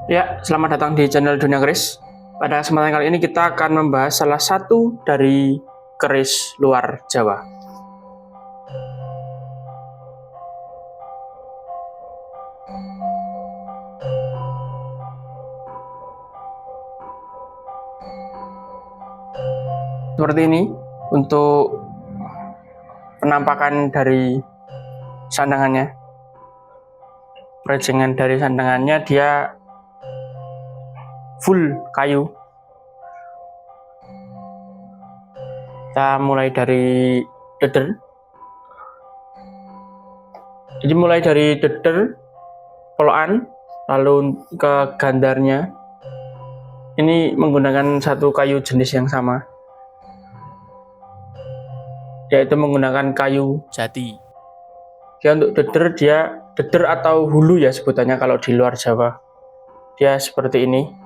Ya, selamat datang di channel Dunia Keris. Pada kesempatan kali ini kita akan membahas salah satu dari keris luar Jawa. Seperti ini untuk penampakan dari sandangannya. Prejengan dari sandangannya dia full kayu. Kita mulai dari deder. Jadi mulai dari deder, polokan, lalu ke gandarnya. Ini menggunakan satu kayu jenis yang sama, yaitu menggunakan kayu jati. Dia untuk deder atau hulu ya sebutannya kalau di luar Jawa. Dia seperti ini.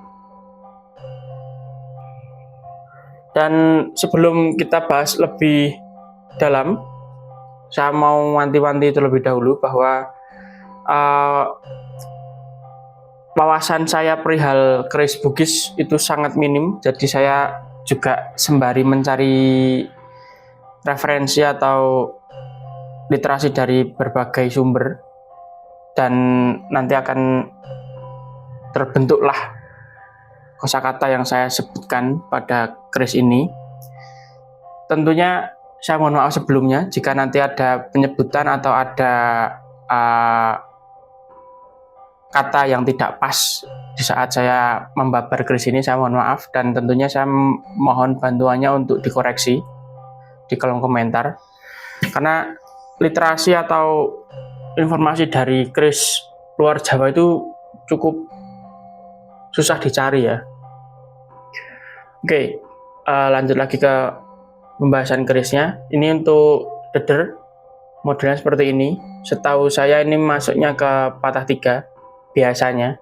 Dan sebelum kita bahas lebih dalam, saya mau wanti-wanti terlebih dahulu bahwa wawasan saya perihal keris Bugis itu sangat minim. Jadi saya juga sembari mencari referensi atau literasi dari berbagai sumber, dan nanti akan terbentuklah kosakata yang saya sebutkan pada keris ini. Tentunya saya mohon maaf sebelumnya jika nanti ada penyebutan atau ada kata yang tidak pas di saat saya membabar keris ini. Saya mohon maaf, dan tentunya saya mohon bantuannya untuk dikoreksi di kolom komentar, karena literasi atau informasi dari keris luar Jawa itu cukup susah dicari ya. Oke, lanjut lagi ke pembahasan kerisnya. Ini untuk deder, modelnya seperti ini. Setahu saya ini masuknya ke patah 3 biasanya.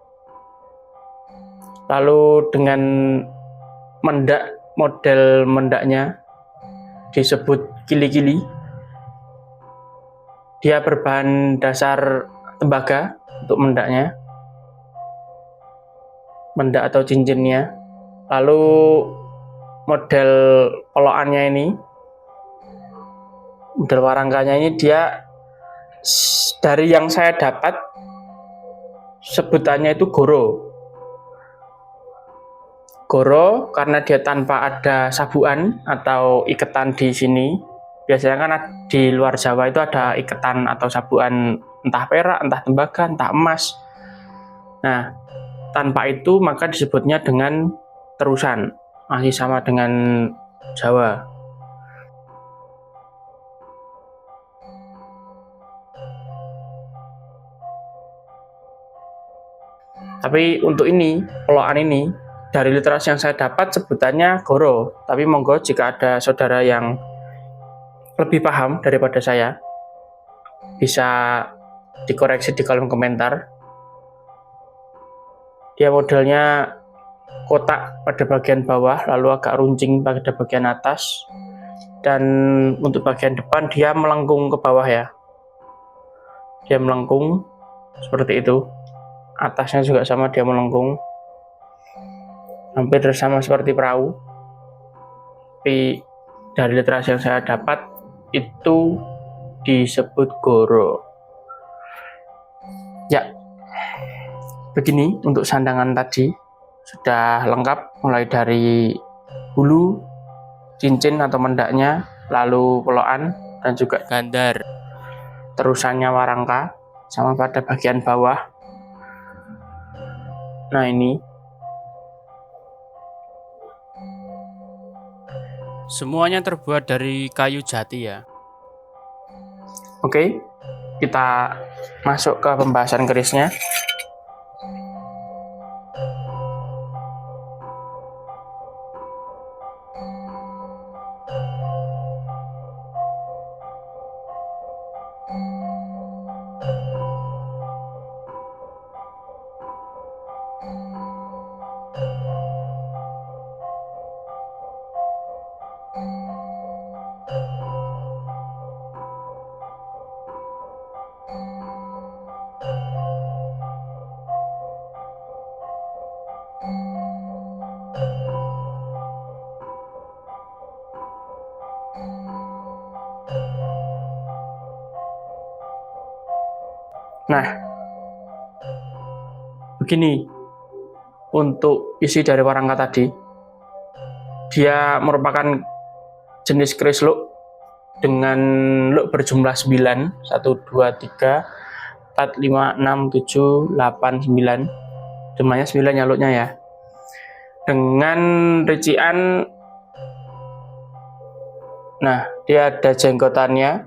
Lalu dengan mendak, model mendaknya disebut kili-kili. Dia berbahan dasar tembaga untuk mendaknya, mendak atau cincinnya. Lalu model polokannya ini, model warangkanya ini, dia dari yang saya dapat sebutannya itu goro. Goro karena dia tanpa ada sabuan atau iketan di sini. Biasanya kan di luar Jawa itu ada iketan atau sabuan, entah perak, entah tembaga, entah emas. Nah, tanpa itu maka disebutnya dengan terusan, masih sama dengan Jawa. Tapi untuk ini, polokan ini, dari literasi yang saya dapat sebutannya goro. Tapi monggo jika ada saudara yang lebih paham daripada saya, bisa dikoreksi di kolom komentar. Dia modelnya kotak pada bagian bawah, lalu agak runcing pada bagian atas, dan untuk bagian depan dia melengkung ke bawah ya. Dia melengkung seperti itu. Atasnya juga sama, dia melengkung, hampir sama seperti perahu. Tapi dari literasi yang saya dapat itu disebut goro. Ya, begini untuk sandangan tadi sudah lengkap, mulai dari hulu, cincin atau mendaknya, lalu polokan, dan juga gandar. Terusannya warangka sama pada bagian bawah. Nah, ini semuanya terbuat dari kayu jati ya. Oke, kita masuk ke pembahasan kerisnya. Nah, begini untuk isi dari warangka tadi. Dia merupakan jenis keris look dengan look berjumlah 9, 1, 2, 3, 4, 5, 6, 7, 8, 9. Jumlahnya 9 ya looknya ya. Dengan rician, nah dia ada jenggotannya,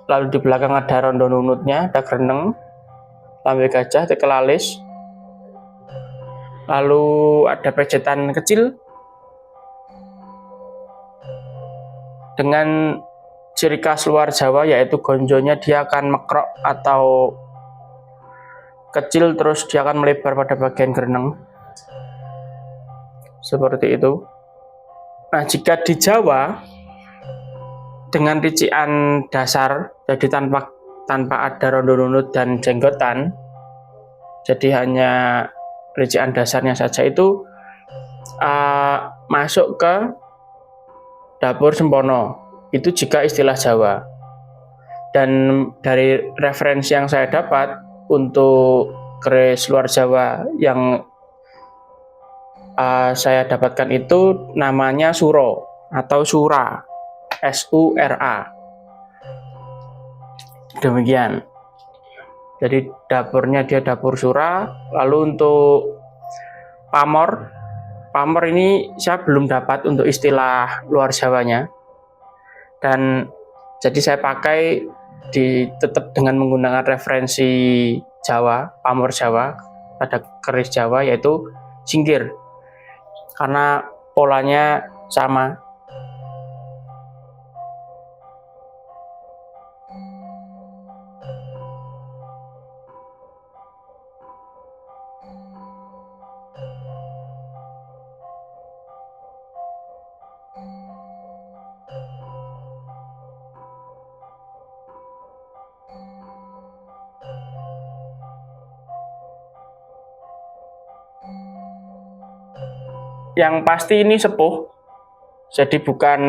lalu di belakang ada rondo nunutnya, ada greneng, lambe gajah, tekel alis, lalu ada pejetan kecil dengan ciri khas luar Jawa, yaitu gonjonya dia akan mekrok atau kecil, terus dia akan melebar pada bagian greneng seperti itu. Nah, jika di Jawa dengan rician dasar, jadi tanpa ada rondo nunut dan jenggotan, jadi hanya rician dasarnya saja, itu masuk ke dapur sempono. Itu jika istilah Jawa. Dan dari referensi yang saya dapat untuk keris luar Jawa yang saya dapatkan itu namanya suro atau sura, SURA. Demikian. Jadi dapurnya dia dapur sura. Lalu untuk pamor ini saya belum dapat untuk istilah luar Jawanya. Dan jadi saya pakai tetap dengan menggunakan referensi Jawa, pamor Jawa pada keris Jawa, yaitu singgir, karena polanya sama. Yang pasti ini sepuh, jadi bukan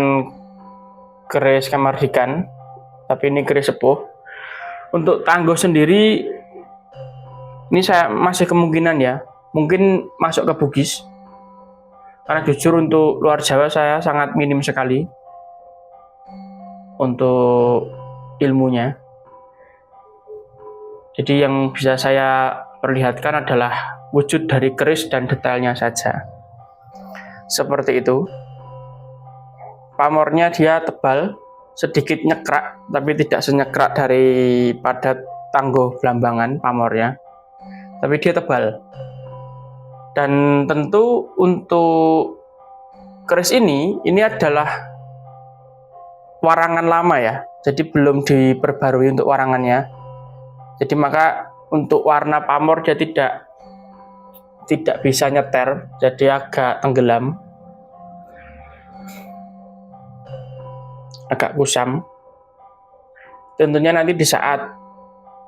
keris kamardikan, tapi ini keris sepuh. Untuk tangguh sendiri, ini saya masih kemungkinan ya, mungkin masuk ke Bugis. Karena jujur untuk luar Jawa saya sangat minim sekali untuk ilmunya. Jadi yang bisa saya perlihatkan adalah wujud dari keris dan detailnya saja. Seperti itu. Pamornya dia tebal, sedikit nyekrak, tapi tidak senyekrak daripada tangguh Blambangan pamornya. Tapi dia tebal. Dan tentu untuk keris ini adalah warangan lama ya. Jadi belum diperbarui untuk warangannya. Jadi maka untuk warna pamor dia tidak bisa nyeter, jadi agak tenggelam, agak kusam. Tentunya nanti di saat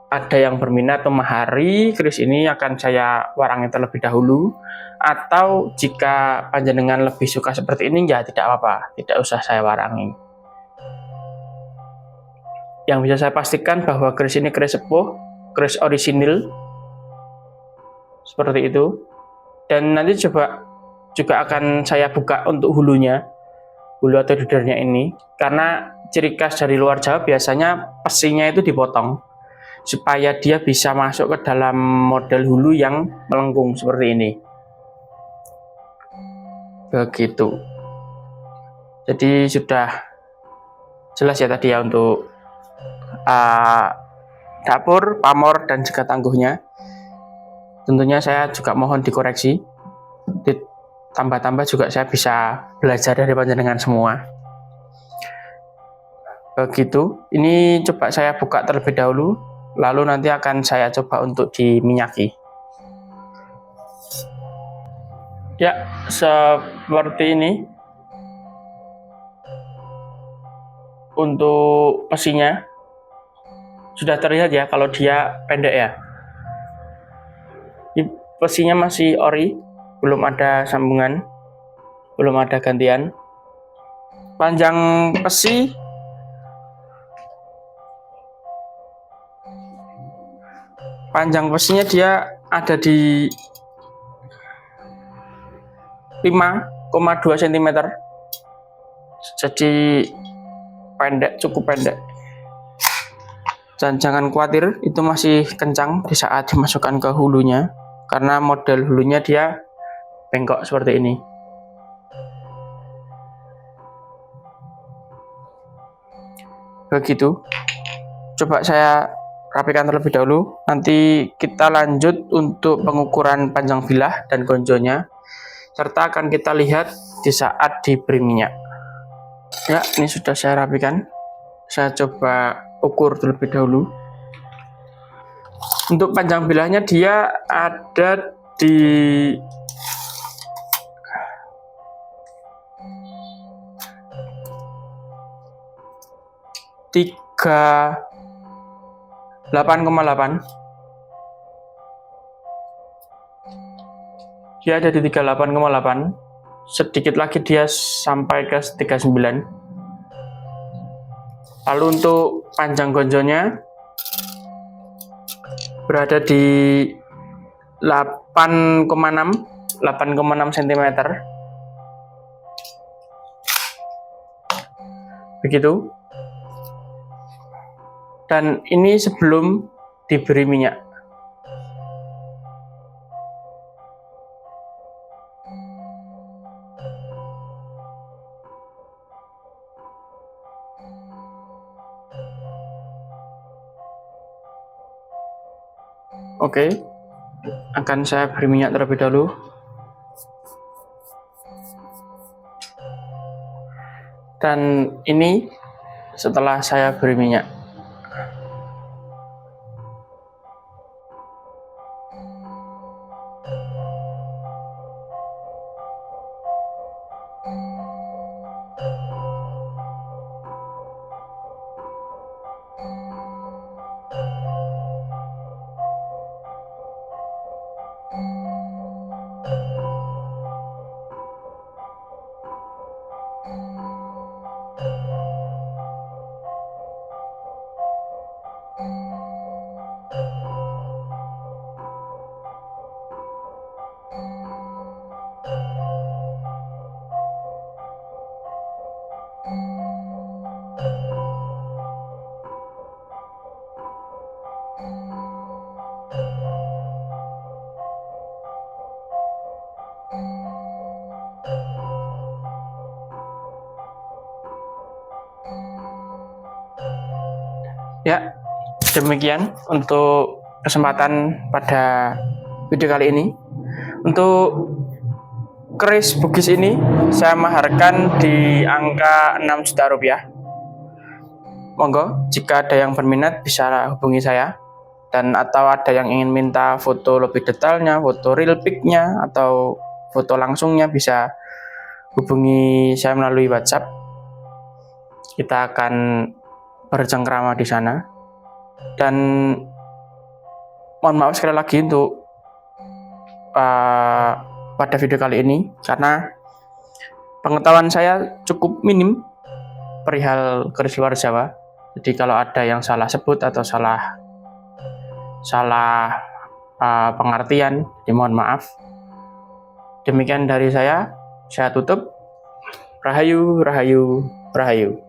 ada yang berminat memahari keris ini akan saya warangi terlebih dahulu, atau jika panjenengan lebih suka seperti ini ya tidak apa-apa, tidak usah saya warangi. Yang bisa saya pastikan bahwa keris ini keris sepuh, keris orisinil, seperti itu. Dan nanti coba juga akan saya buka untuk hulu atau dudernya ini, karena ciri khas dari luar Jawa biasanya pesinya itu dipotong supaya dia bisa masuk ke dalam model hulu yang melengkung seperti ini. Begitu. Jadi sudah jelas ya tadi ya untuk dapur, pamor, dan juga tangguhnya. Tentunya saya juga mohon dikoreksi, ditambah-tambah juga saya bisa belajar dari panjenengan semua. Begitu. Ini coba saya buka terlebih dahulu, lalu nanti akan saya coba untuk diminyaki. Ya, seperti ini untuk pesinya. Sudah terlihat ya kalau dia pendek ya. Ini pesinya masih ori, belum ada sambungan, belum ada gantian. Panjang pesi Panjang posisinya dia ada di 5,2 cm. Jadi pendek, cukup pendek. Dan jangan khawatir, itu masih kencang di saat dimasukkan ke hulunya, karena model hulunya dia bengkok seperti ini. Begitu. Coba saya rapikan terlebih dahulu. Nanti kita lanjut untuk pengukuran panjang bilah dan gonjonya, serta akan kita lihat di saat diberi minyak. Ya, ini sudah saya rapikan. Saya coba ukur terlebih dahulu. Untuk panjang bilahnya dia ada di 8,8. Dia ada di 38,8. Sedikit lagi dia sampai ke 39. Lalu untuk panjang gonjonya berada di 8,6 cm. Begitu. Dan ini sebelum diberi minyak. Oke, akan saya beri minyak terlebih dahulu. Dan ini setelah saya beri minyak. Ya, demikian untuk kesempatan pada video kali ini. Untuk keris Bugis ini saya maharkan di angka 6 juta rupiah. Monggo, jika ada yang berminat bisa hubungi saya. Dan atau ada yang ingin minta foto lebih detailnya, foto real pic-nya atau foto langsungnya, bisa hubungi saya melalui WhatsApp. Kita akan bercengkrama di sana. Dan mohon maaf sekali lagi untuk pada video kali ini, karena pengetahuan saya cukup minim perihal keris luar Jawa. Jadi kalau ada yang salah sebut atau salah pengertian, mohon maaf. Demikian dari saya tutup. Rahayu, rahayu, rahayu.